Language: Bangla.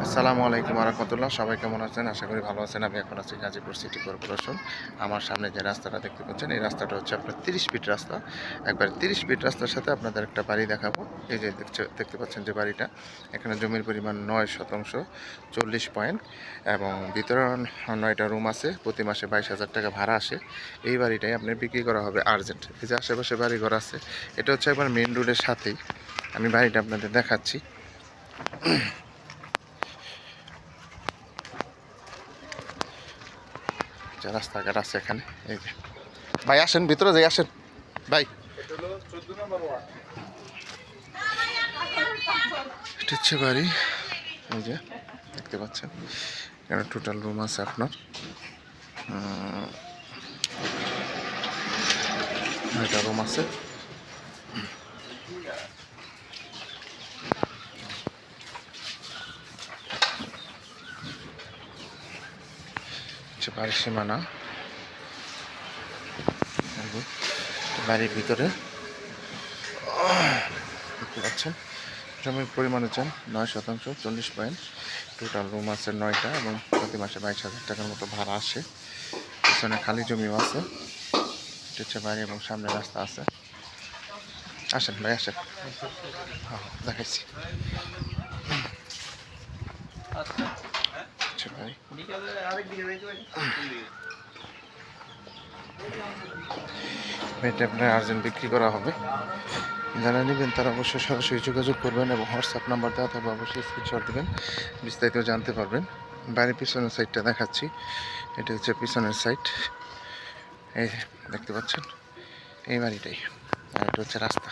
আসসালামু আলাইকুম রহমতুল্লাহ। সবাই কেমন আছেন? আশা করি ভালো আছেন। আমি এখন আছি গাজীপুর সিটি কর্পোরেশন। আমার সামনে যে রাস্তাটা দেখতে পাচ্ছেন, এই রাস্তাটা হচ্ছে আপনার 30 ফিট রাস্তা। একবার 30 ফিট রাস্তার সাথে আপনাদের একটা বাড়ি দেখাবো। এই যে দেখতে পাচ্ছেন যে বাড়িটা, এখানে জমির পরিমাণ 9% 40 পয়েন্ট এবং ভিতরে 9টা রুম আছে। প্রতি মাসে 22,000 টাকা ভাড়া আসে। এই বাড়িটাই আপনার বিক্রি করা হবে আর্জেন্ট। এই যে আশেপাশে বাড়িঘর আছে, এটা হচ্ছে একবার মেন রোডের সাথেই। আমি বাড়িটা আপনাদের দেখাচ্ছি। রাস্তাঘাট আছে এখানে। এই যে ভাই আসেন, ভিতরে যাই, আসেন ভাই। এটা হচ্ছে বাড়ি, এই যে দেখতে পাচ্ছেন। এখানে টোটাল রুম আছে আপনার 9টা রুম আছে। বাড়ির সীমানা, বাড়ির ভিতরে দেখতে পাচ্ছেন। জমির পরিমাণ হচ্ছে 9% 40 পয়েন্ট। টোটাল রুম আছে 9টা এবং প্রতি মাসে 22,000 টাকার মতো ভাড়া আসে। পিছনে খালি জমিও আছে। এটা হচ্ছে বাড়ি এবং সামনে রাস্তা আছে। আসেন ভাই, আসেন। হ্যাঁ, দেখাইছি। আচ্ছা ভাই, এটা আপনার আর্জেন্ট বিক্রি করা হবে। যারা নেবেন তারা অবশ্যই সরাসরি যোগাযোগ করবেন এবং হোয়াটসঅ্যাপ নাম্বার দেওয়া থাকবে, অবশ্যই স্ক্রিনশট দেবেন, বিস্তারিত জানতে পারবেন। বাড়ির পিছনের সাইডটা দেখাচ্ছি। এটা হচ্ছে পিছনের সাইড, এই দেখতে পাচ্ছেন, এই বাড়িটাই। আর এটা হচ্ছে রাস্তা।